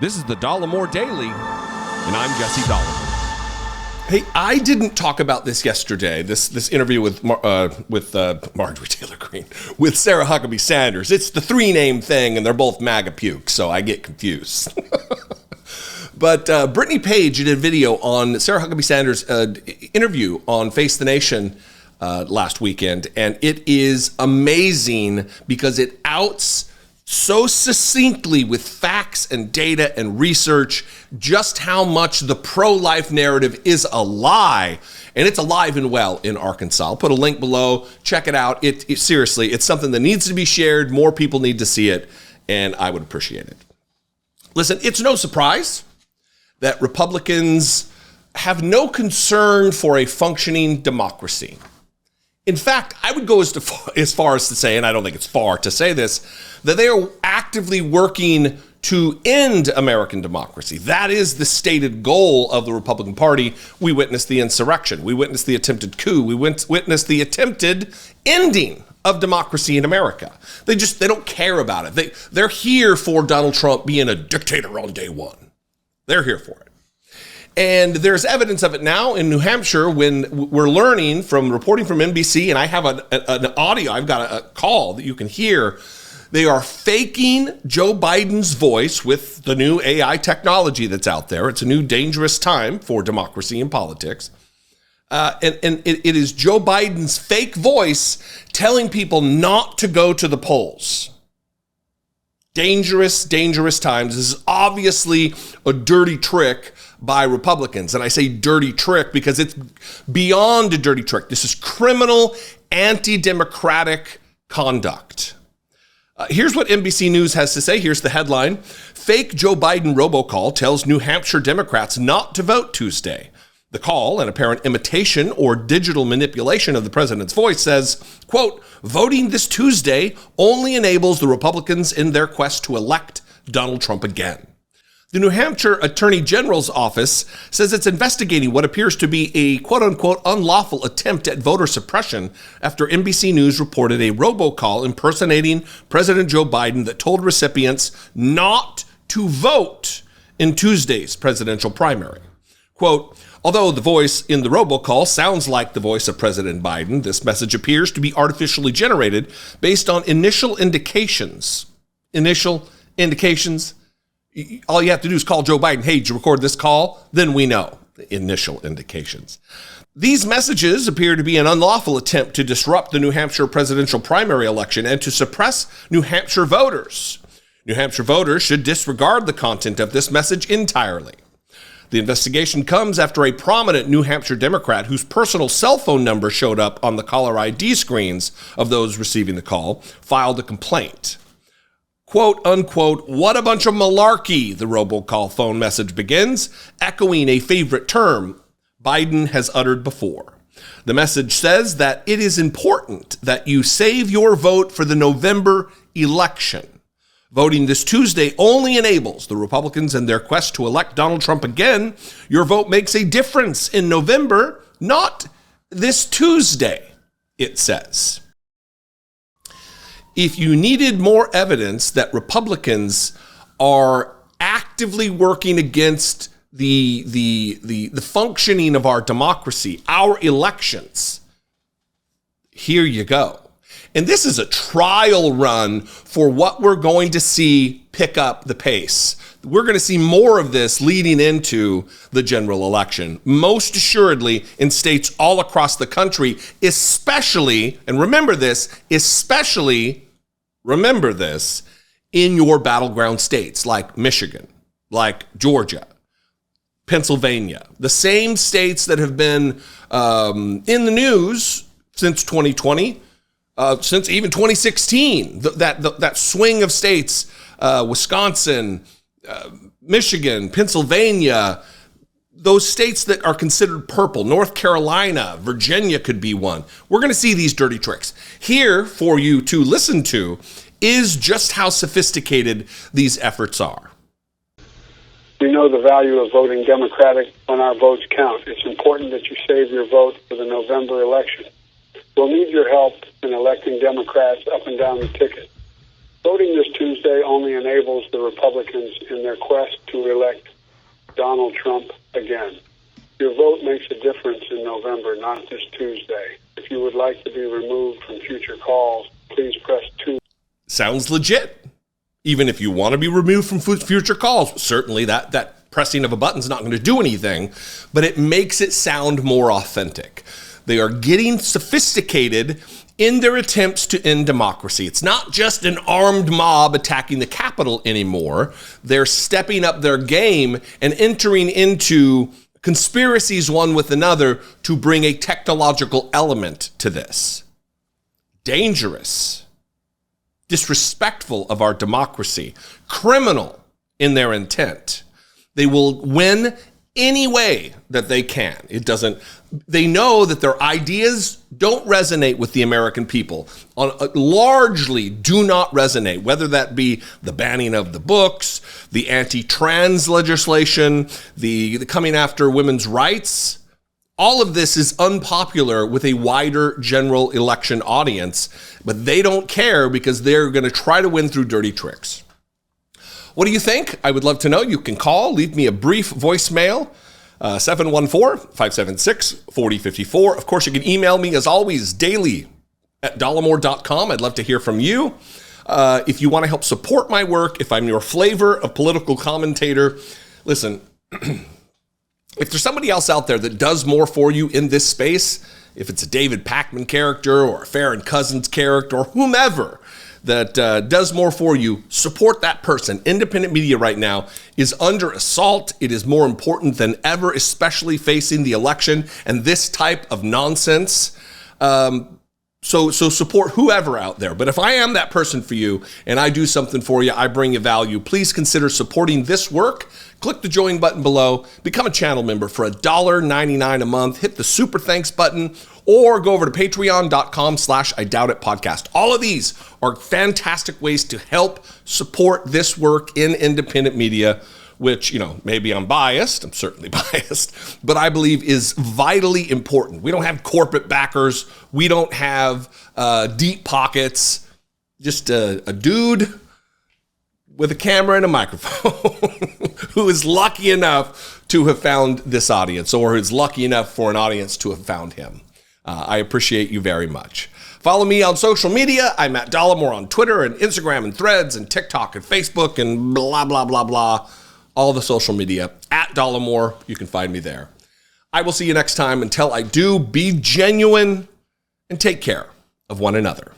This is the Dollemore Daily, and I'm Jesse Dollemore. Hey, I didn't talk about this yesterday, this interview with Marjorie Taylor Greene, with Sarah Huckabee Sanders. It's the three-name thing, and they're both MAGA puke, so I get confused. But Brittany Page did a video on Sarah Huckabee Sanders' interview on Face the Nation last weekend, and it is amazing because it outs so succinctly with facts and data and research just how much the pro-life narrative is a lie, and it's alive and well in Arkansas. I'll put a link below. Check it out. Seriously, it's something that needs to be shared. More people need to see it, and I would appreciate it. Listen, it's no surprise that Republicans have no concern for a functioning democracy. In fact, I would go as far as to say, and I don't think it's far to say this, that they are actively working to end American democracy. That is the stated goal of the Republican Party. We witnessed the insurrection. We witnessed the attempted coup. We witnessed the attempted ending of democracy in America. They don't care about it. They're here for Donald Trump being a dictator on day one. They're here for it. And there's evidence of it now in New Hampshire when we're learning from reporting from NBC, and I have an audio, I've got a call that you can hear. They are faking Joe Biden's voice with the new AI technology that's out there. It's a new dangerous time for democracy and politics. And it is Joe Biden's fake voice telling people not to go to the polls. Dangerous, dangerous times. This is obviously a dirty trick by Republicans. And I say dirty trick because it's beyond a dirty trick. This is criminal, anti-democratic conduct. Here's what NBC News has to say. Here's the headline. Fake Joe Biden robocall tells New Hampshire Democrats not to vote Tuesday. The call, an apparent imitation or digital manipulation of the president's voice, says, quote, voting this Tuesday only enables the Republicans in their quest to elect Donald Trump again. The New Hampshire Attorney General's office says it's investigating what appears to be a quote-unquote unlawful attempt at voter suppression after NBC News reported a robocall impersonating President Joe Biden that told recipients not to vote in Tuesday's presidential primary. Quote, although the voice in the robocall sounds like the voice of President Biden, this message appears to be artificially generated based on initial indications. Initial indications. All you have to do is call Joe Biden. Hey, did you record this call? Then we know the initial indications. These messages appear to be an unlawful attempt to disrupt the New Hampshire presidential primary election and to suppress New Hampshire voters. New Hampshire voters should disregard the content of this message entirely. The investigation comes after a prominent New Hampshire Democrat whose personal cell phone number showed up on the caller ID screens of those receiving the call filed a complaint. Quote, unquote, what a bunch of malarkey, the robocall phone message begins, echoing a favorite term Biden has uttered before. The message says that it is important that you save your vote for the November election. Voting this Tuesday only enables the Republicans in their quest to elect Donald Trump again. Your vote makes a difference in November, not this Tuesday, it says. If you needed more evidence that Republicans are actively working against the functioning of our democracy, our elections, here you go. And this is a trial run for what we're going to see pick up the pace. We're going to see more of this leading into the general election, most assuredly in states all across the country, especially, and remember this, in your battleground states like Michigan, like Georgia, Pennsylvania, the same states that have been in the news since 2020, since even 2016, that swing of states, Wisconsin, Michigan, Pennsylvania, those states that are considered purple, North Carolina, Virginia could be one. We're going to see these dirty tricks. Here for you to listen to is just how sophisticated these efforts are. We know the value of voting Democratic when our votes count. It's important that you save your vote for the November election. We'll need your help in electing Democrats up and down the ticket. Voting this Tuesday only enables the Republicans in their quest to elect Donald Trump again. Your vote makes a difference in November, not this Tuesday. If you would like to be removed from future calls, please press 2. Sounds legit. Even if you want to be removed from future calls, certainly that pressing of a button is not going to do anything, but it makes it sound more authentic. They are getting sophisticated in their attempts to end democracy. It's not just an armed mob attacking the Capitol anymore. They're stepping up their game and entering into conspiracies one with another to bring a technological element to this. Dangerous, disrespectful of our democracy, criminal in their intent. They will win any way that they can. They know that their ideas don't resonate with the American people, largely do not resonate, whether that be the banning of the books, the anti-trans legislation, the coming after women's rights. All of this is unpopular with a wider general election audience, but they don't care because they're going to try to win through dirty tricks. What do you think? I would love to know. You can call, leave me a brief voicemail, 714-576-4054. Of course, you can email me, as always, daily at dollemore.com. I'd love to hear from you. If you want to help support my work, if I'm your flavor of political commentator, listen, if there's somebody else out there that does more for you in this space, if it's a David Pakman character or a Farron Cousins character or whomever that does more for you, support that person. Independent media right now is under assault. It is more important than ever, especially facing the election and this type of nonsense. So support whoever out there. But if I am that person for you and I do something for you, I bring you value, please consider supporting this work. Click the join button below, become a channel member for $1.99 a month, hit the super thanks button, or go over to patreon.com/IDoubtItPodcast. All of these are fantastic ways to help support this work in independent media, which, maybe I'm biased, I'm certainly biased, but I believe is vitally important. We don't have corporate backers. We don't have deep pockets. Just a dude with a camera and a microphone who is lucky enough to have found this audience, or is lucky enough for an audience to have found him. I appreciate you very much. Follow me on social media. I'm at Dollemore on Twitter and Instagram and Threads and TikTok and Facebook and blah, blah, blah, blah. All the social media at Dollemore. You can find me there. I will see you next time. Until I do, be genuine and take care of one another.